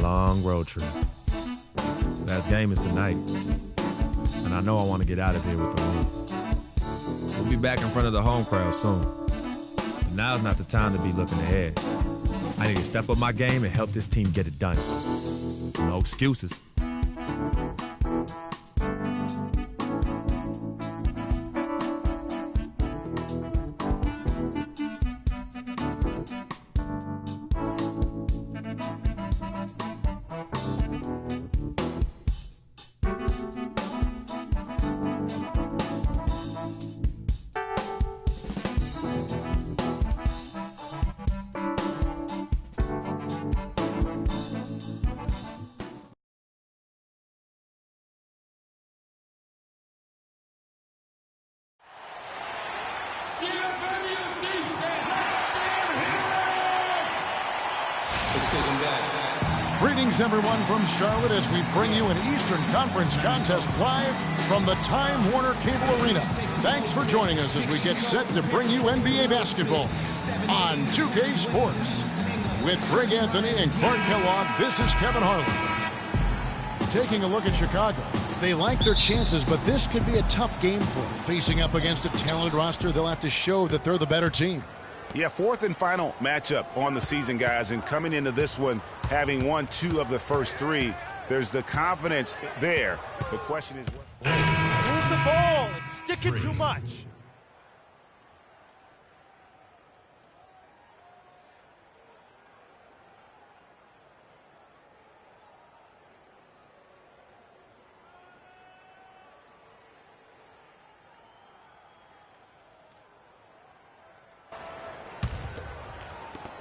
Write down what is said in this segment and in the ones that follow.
long road trip. Last game is tonight, and I know I want to get out of here with the win. We'll be back in front of the home crowd soon. But now's not the time to be looking ahead. I need to step up my game and help this team get it done. No excuses. Greetings, everyone, from Charlotte as we bring you an Eastern Conference contest live from the Time Warner Cable Arena. Thanks for joining us as we get set to bring you NBA basketball on 2K Sports. With Greg Anthony and Clark Kellogg, this is Kevin Harlan. Taking a look at Chicago, they like their chances, but this could be a tough game for them. Facing up against a talented roster, they'll have to show that they're the better team. Yeah, fourth and final matchup on the season, guys. And coming into this one, having won 2 of the first 3, there's the confidence there. The question is, move the ball and stick it too much.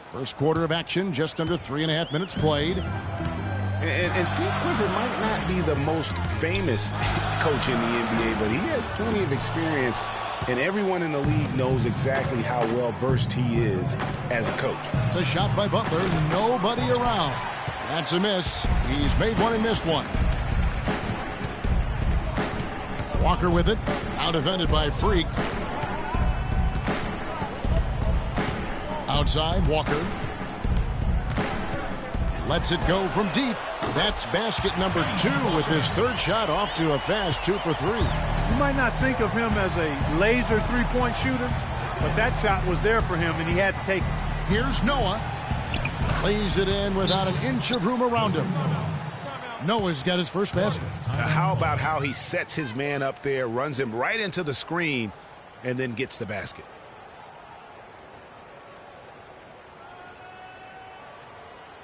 First quarter of action, just under 3.5 minutes played. And Steve Clifford might not be the most famous coach in the NBA, but he has plenty of experience, and everyone in the league knows exactly how well-versed he is as a coach. The shot by Butler, nobody around. That's a miss. He's made one and missed one. Walker with it, out defended by Freak. Outside, Walker. Lets it go from deep. That's basket number 2 with his third shot off to a fast 2 for 3. You might not think of him as a laser three-point shooter, but that shot was there for him, and he had to take it. Here's Noah. Lays it in without an inch of room around him. Noah's got his first basket. How about how he sets his man up there, runs him right into the screen, and then gets the basket.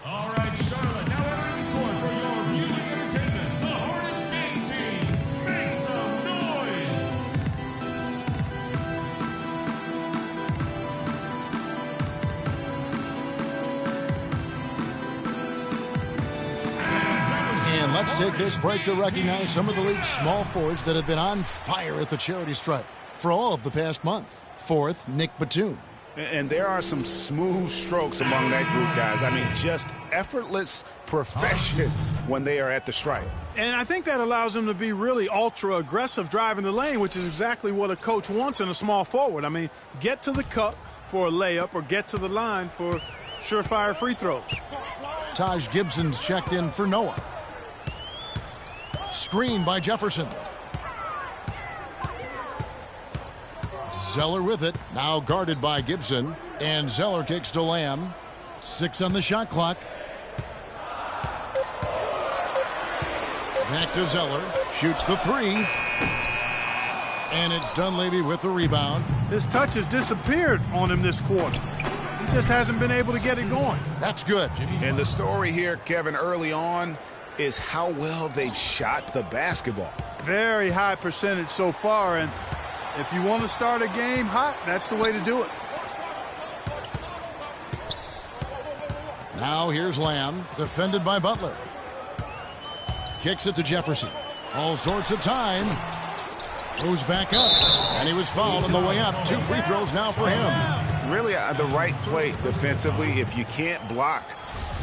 All right, Charlotte, now entering the court for your viewing entertainment, the Hornets game team. Make some noise! And let's take this break to recognize some of the league's small forwards that have been on fire at the charity stripe for all of the past month. Fourth, Nick Batum. And there are some smooth strokes among that group, guys. I mean, just effortless perfection when they are at the stripe. And I think that allows them to be really ultra-aggressive driving the lane, which is exactly what a coach wants in a small forward. I mean, get to the cup for a layup or get to the line for surefire free throws. Taj Gibson's checked in for Noah. Screen by Jefferson. Zeller with it, now guarded by Gibson, and Zeller kicks to Lamb. 6 on the shot clock. Back to Zeller, shoots the 3. And it's Dunleavy with the rebound. His touch has disappeared on him this quarter. He just hasn't been able to get it going. That's good. And the story here, Kevin, early on is how well they've shot the basketball. Very high percentage so far, and if you want to start a game hot, that's the way to do it. Now here's Lamb, defended by Butler. Kicks it to Jefferson. All sorts of time. Goes back up, and he was fouled on the way up. 2 free throws now for him. Really the right play defensively. If you can't block,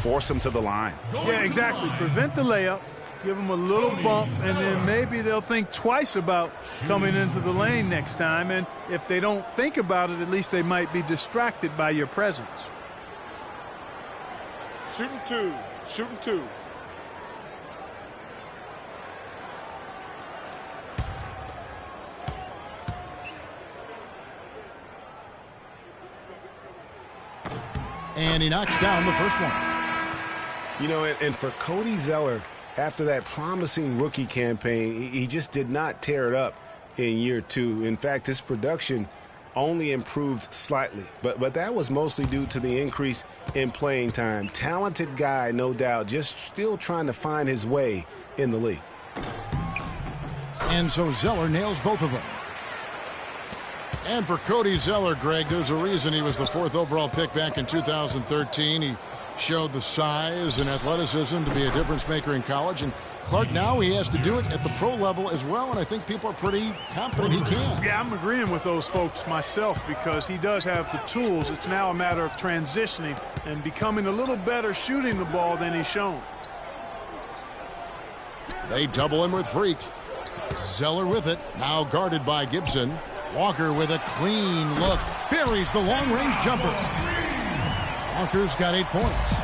force him to the line. Yeah, exactly. Prevent the layup. Give them a little bump, and then maybe they'll think twice about coming into the lane next time. And if they don't think about it, at least they might be distracted by your presence. Shooting 2. Shooting 2. And he knocks down the first one. You know, and for Cody Zeller, after that promising rookie campaign, he just did not tear it up in year 2. In fact, his production only improved slightly. But that was mostly due to the increase in playing time. Talented guy, no doubt, just still trying to find his way in the league. And so Zeller nails both of them. And for Cody Zeller, Greg, there's a reason he was the 4th overall pick back in 2013. He showed the size and athleticism to be a difference maker in college. And Clark, now he has to do it at the pro level as well, and I think people are pretty confident he can. Yeah, I'm agreeing with those folks myself because he does have the tools. It's now a matter of transitioning and becoming a little better shooting the ball than he's shown. They double him with Freak. Zeller with it, now guarded by Gibson. Walker with a clean look. Buries the long-range jumper. Walker's got 8 points.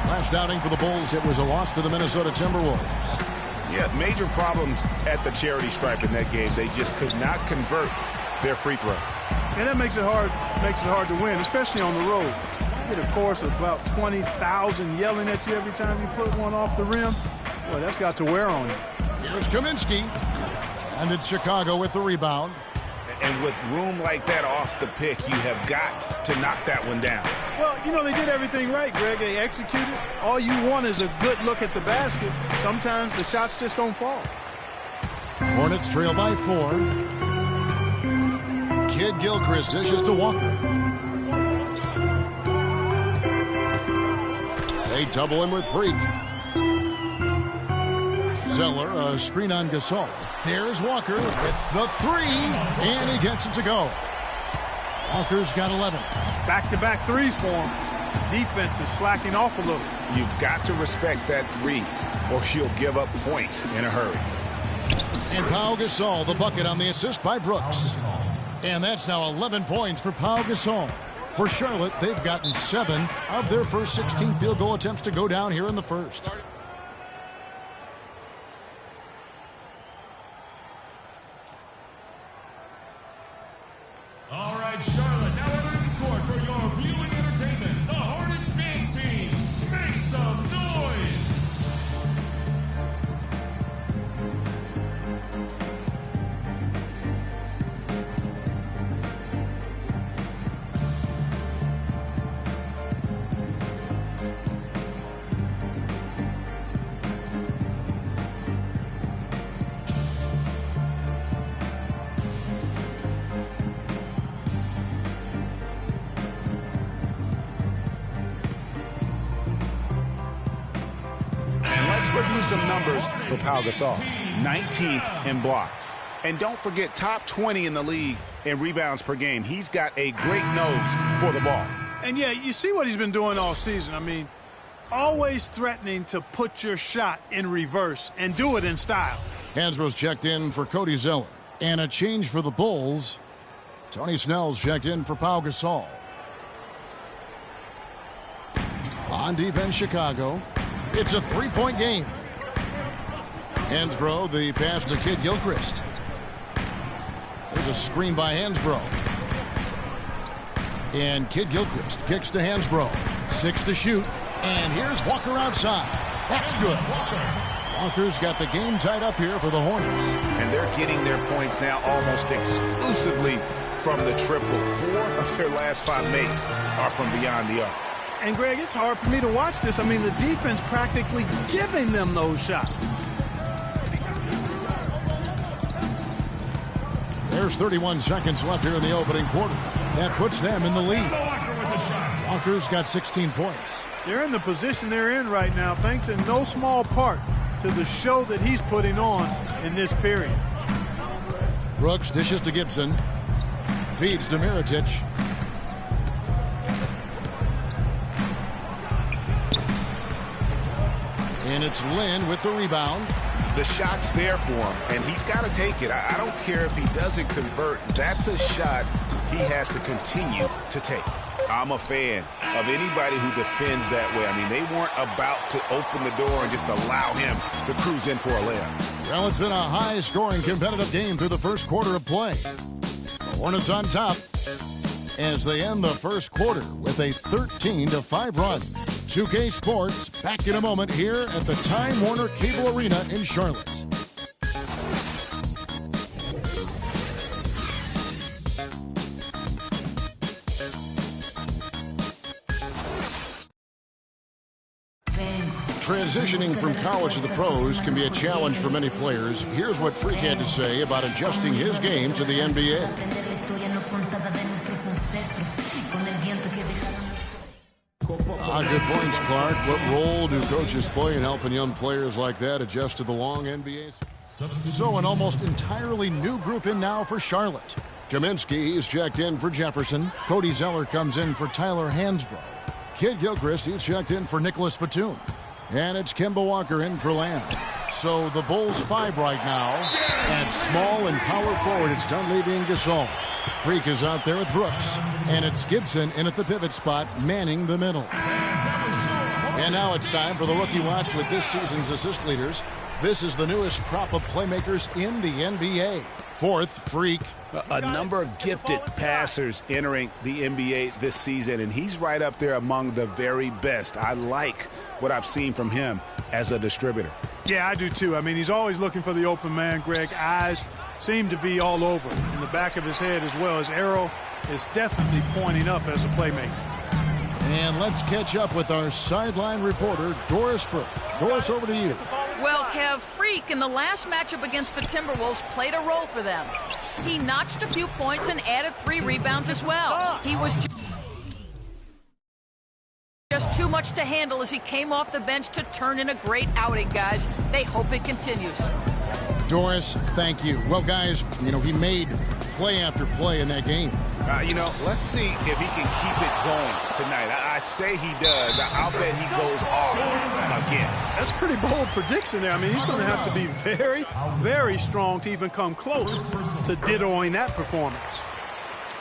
Last outing for the Bulls, it was a loss to the Minnesota Timberwolves. Yeah, major problems at the charity stripe in that game. They just could not convert their free throws. And that makes it hard to win, especially on the road. You get a chorus of about 20,000 yelling at you every time you put one off the rim. Boy, that's got to wear on you. Here's Kaminsky. And it's Chicago with the rebound. And with room like that off the pick, you have got to knock that one down. Well, you know, they did everything right, Greg. They executed. All you want is a good look at the basket. Sometimes the shots just don't fall. Hornets trail by 4. Kid Gilchrist dishes to Walker. They double him with Freak. Zeller, a screen on Gasol. There's Walker with the 3, and he gets it to go. Walker's got 11. Back-to-back threes for him. Defense is slacking off a little. You've got to respect that 3, or you'll give up points in a hurry. And Pau Gasol, the bucket on the assist by Brooks. And that's now 11 points for Pau Gasol. For Charlotte, they've gotten 7 of their first 16 field goal attempts to go down here in the first. All right, Charlotte, now entering the court for your viewing entertainment. The Hornets fans team, make some noise! Review some numbers for Pau Gasol. 19th in blocks. And don't forget, top 20 in the league in rebounds per game. He's got a great nose for the ball. And, yeah, you see what he's been doing all season. I mean, always threatening to put your shot in reverse and do it in style. Hansbrough's checked in for Cody Zeller. And a change for the Bulls. Tony Snell's checked in for Pau Gasol. On defense, Chicago. It's a 3-point game. Hansbrough, the pass to Kid Gilchrist. There's a screen by Hansbrough. And Kid Gilchrist kicks to Hansbrough. 6 to shoot. And here's Walker outside. That's good. Walker's got the game tied up here for the Hornets. And they're getting their points now almost exclusively from the triple. 4 of their last 5 makes are from beyond the arc. And, Greg, it's hard for me to watch this. I mean, the defense practically giving them those shots. There's 31 seconds left here in the opening quarter. That puts them in the lead. Walker's got 16 points. They're in the position they're in right now, thanks in no small part to the show that he's putting on in this period. Brooks dishes to Gibson. Feeds to Mirotic. And it's Lynn with the rebound. The shot's there for him, and he's got to take it. I don't care if he doesn't convert. That's a shot he has to continue to take. I'm a fan of anybody who defends that way. I mean, they weren't about to open the door and just allow him to cruise in for a layup. Well, it's been a high-scoring competitive game through the first quarter of play. The Hornets on top, as they end the first quarter with a 13-5 run. 2K Sports back in a moment here at the Time Warner Cable Arena in Charlotte. Transitioning from college to the pros can be a challenge for many players. Here's what Freak had to say about adjusting his game to the NBA. Good points, Clark. What role do coaches play in helping young players like that adjust to the long NBA? So an almost entirely new group in now for Charlotte. Kaminsky is checked in for Jefferson. Cody Zeller comes in for Tyler Hansbrough. Kid Gilchrist is checked in for Nicholas Batum. And it's Kemba Walker in for Lamb. So the Bulls 5 right now. And small and power forward, it's Dunleavy and Gasol. Freak is out there with Brooks. And it's Gibson in at the pivot spot, manning the middle. And now it's time for the Rookie Watch with this season's assist leaders. This is the newest crop of playmakers in the NBA. Fourth, Freak. A number of gifted passers entering the NBA this season, and he's right up there among the very best. I like what I've seen from him as a distributor. Yeah, I do too. I mean, he's always looking for the open man, Greg. Eyes seem to be all over in the back of his head as well. His arrow is definitely pointing up as a playmaker. And let's catch up with our sideline reporter, Doris Burke. Doris, over to you. Well, Kev, Freak in the last matchup against the Timberwolves played a role for them. He notched a few points and added 3 rebounds as well. He was just too much to handle as he came off the bench to turn in a great outing, guys. They hope it continues. Doris, thank you. Well, guys, he made play after play in that game. Let's see if he can keep it going tonight. I say he does. I'll bet he goes off again. That's a pretty bold prediction there. I mean, he's going to have to be very, very strong to even come close to dittoing that performance.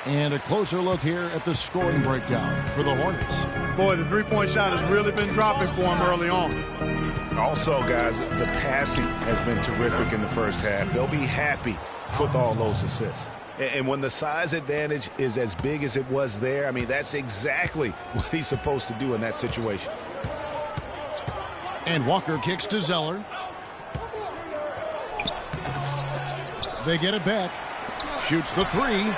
And a closer look here at the scoring breakdown for the Hornets. Boy, the three-point shot has really been dropping for him early on. Also, guys, the passing has been terrific in the first half. They'll be happy with all those assists. And when the size advantage is as big as it was there, I mean, that's exactly what he's supposed to do in that situation. And Walker kicks to Zeller. They get it back. Shoots the 3.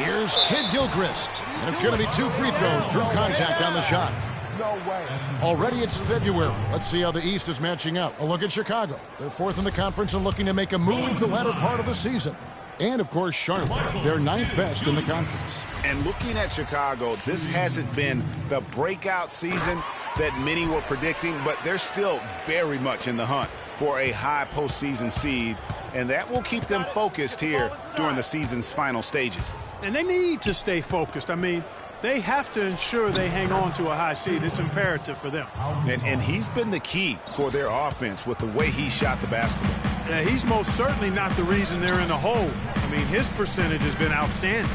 Here's Kid Gilchrist. And it's going to be 2 free throws. Drew contact on the shot. No way. Already it's February. Let's see how the East is matching up. A look at Chicago. They're 4th in the conference and looking to make a move the latter part of the season. And, of course, Charlotte. They're 9th best in the conference. And looking at Chicago, this hasn't been the breakout season that many were predicting, but they're still very much in the hunt for a high postseason seed, and that will keep them focused here during the season's final stages. And they need to stay focused. I mean, they have to ensure they hang on to a high seed. It's imperative for them. And he's been the key for their offense with the way he shot the basketball. Yeah, he's most certainly not the reason they're in the hole. I mean, his percentage has been outstanding.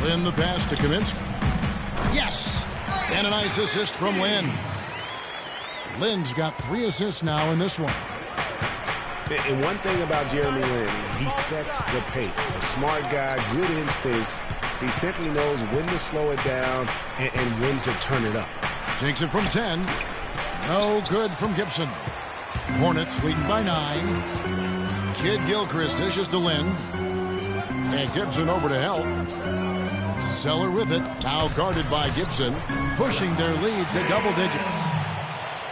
Lynn the pass to Kaminsky. Yes! And a nice assist from Lynn. Lynn's got 3 assists now in this one. And one thing about Jeremy Lin, he sets the pace. A smart guy, good instincts. He simply knows when to slow it down and when to turn it up. Takes it from 10. No good from Gibson. Hornets leading by 9. Kid Gilchrist dishes to Lynn. And Gibson over to help. Zeller with it. Now guarded by Gibson. Pushing their lead to double digits.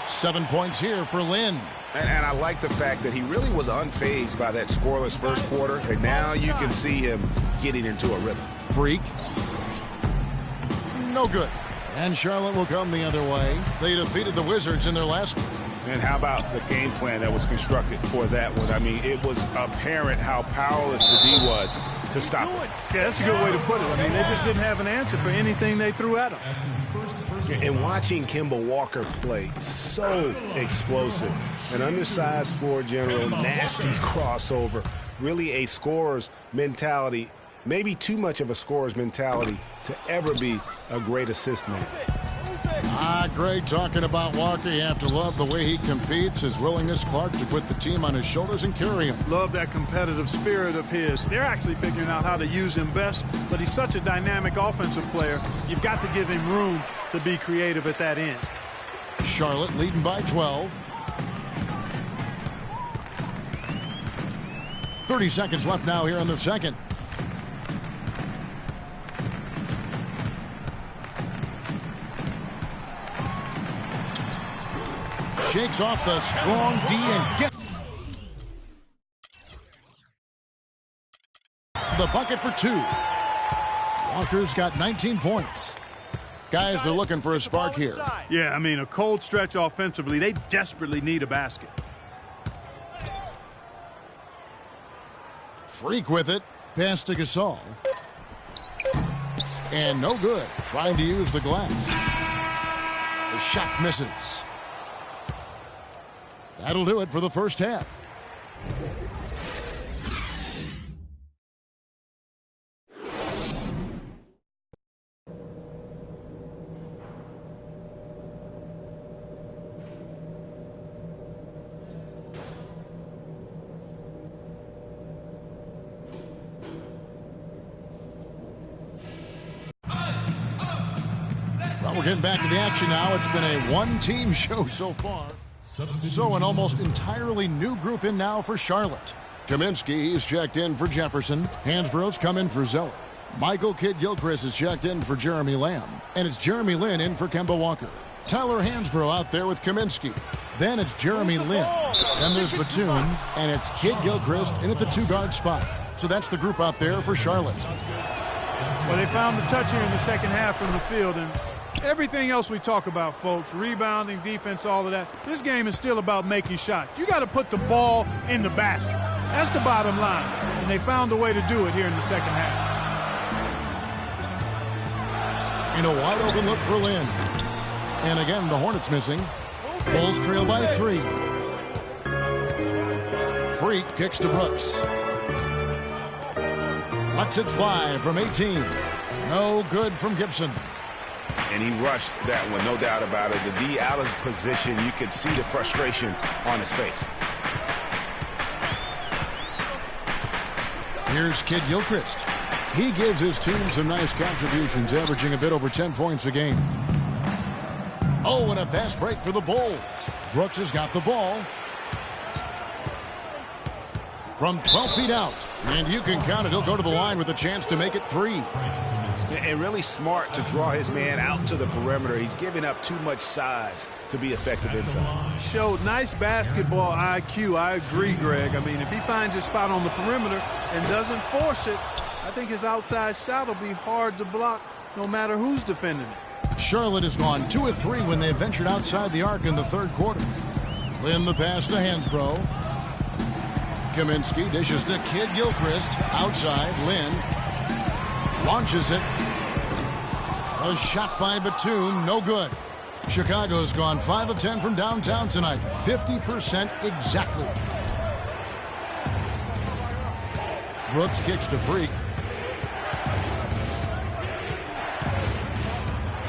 7 points here for Lynn. And I like the fact that he really was unfazed by that scoreless first quarter. And now you can see him getting into a rhythm. Freak. No good. And Charlotte will come the other way. They defeated the Wizards in their last one. And how about the game plan that was constructed for that one? I mean, it was apparent how powerless the D was to stop it. Yeah, that's a good way to put it. I mean, they just didn't have an answer for anything they threw at him. And watching Kemba Walker play, so explosive. An undersized floor general, nasty crossover. Really a scorer's mentality. Maybe too much of a scorer's mentality to ever be a great assist man. Greg talking about Walker. You have to love the way he competes, his willingness, Clark, to put the team on his shoulders and carry him. Love that competitive spirit of his. They're actually figuring out how to use him best, but he's such a dynamic offensive player. You've got to give him room to be creative at that end. Charlotte leading by 12. 30 seconds left now here in the second. Shakes off the strong D and gets the bucket for 2. Walker's got 19 points. Guys are looking for a spark here. Yeah, I mean, a cold stretch offensively. They desperately need a basket. Freak with it. Pass to Gasol. And no good. Trying to use the glass. The shot misses. That'll do it for the first half. Well, we're getting back to the action now. It's been a one-team show so far. So an almost entirely new group in now for Charlotte. Kaminsky is checked in for Jefferson. Hansbrough's come in for Zeller. Michael Kidd-Gilchrist is checked in for Jeremy Lamb. And it's Jeremy Lin in for Kemba Walker. Tyler Hansbrough out there with Kaminsky. Then it's Jeremy Lin. Then there's Batum. And it's Kidd-Gilchrist in at the 2-guard spot. So that's the group out there for Charlotte. Well, they found the touch here in the second half from the field, and everything else we talk about, folks, rebounding, defense, all of that, this game is still about making shots. You got to put the ball in the basket. That's the bottom line, and they found a way to do it here in the second half. In a wide open look for Lin. And again, the Hornets missing. Bulls trail by 3. Freak kicks to Brooks. Lets it fly from 18. No good from Gibson. And he rushed that one, no doubt about it. The D out of position, you could see the frustration on his face. Here's Kidd-Gilchrist. He gives his team some nice contributions, averaging a bit over 10 points a game. Oh, and a fast break for the Bulls. Brooks has got the ball. From 12 feet out. And you can count it. He'll go to the line with a chance to make it 3. And really smart to draw his man out to the perimeter. He's giving up too much size to be effective inside. Showed nice basketball IQ. I agree, Greg. I mean, if he finds his spot on the perimeter and doesn't force it, I think his outside shot will be hard to block no matter who's defending it. Charlotte has gone 2 of 3 when they ventured outside the arc in the third quarter. Lin the pass to Hansbrough. Kaminsky dishes to Kidd-Gilchrist. Outside, Lin launches it. A shot by Batum, no good. Chicago's gone 5 of 10 from downtown tonight. 50% exactly. Brooks kicks to Freak.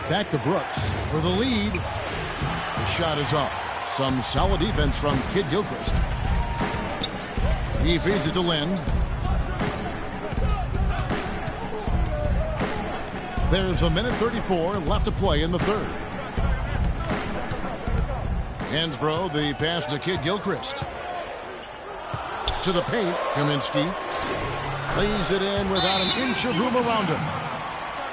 Back to Brooks for the lead. The shot is off. Some solid defense from Kidd-Gilchrist. He feeds it to Lin. There's a minute 34 left to play in the third. Hansbrough, the pass to Kidd-Gilchrist. To the paint, Kaminsky lays it in without an inch of room around him.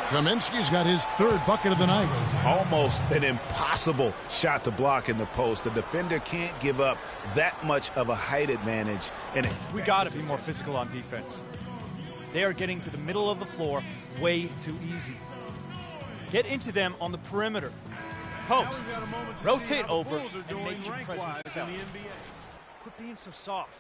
Kaminsky's got his third bucket of the night. Almost an impossible shot to block in the post. The defender can't give up that much of a height advantage. And we got to be more physical on defense. They are getting to the middle of the floor way too easy. Get into them on the perimeter. Post. Rotate over and make your presence felt. Quit being so soft.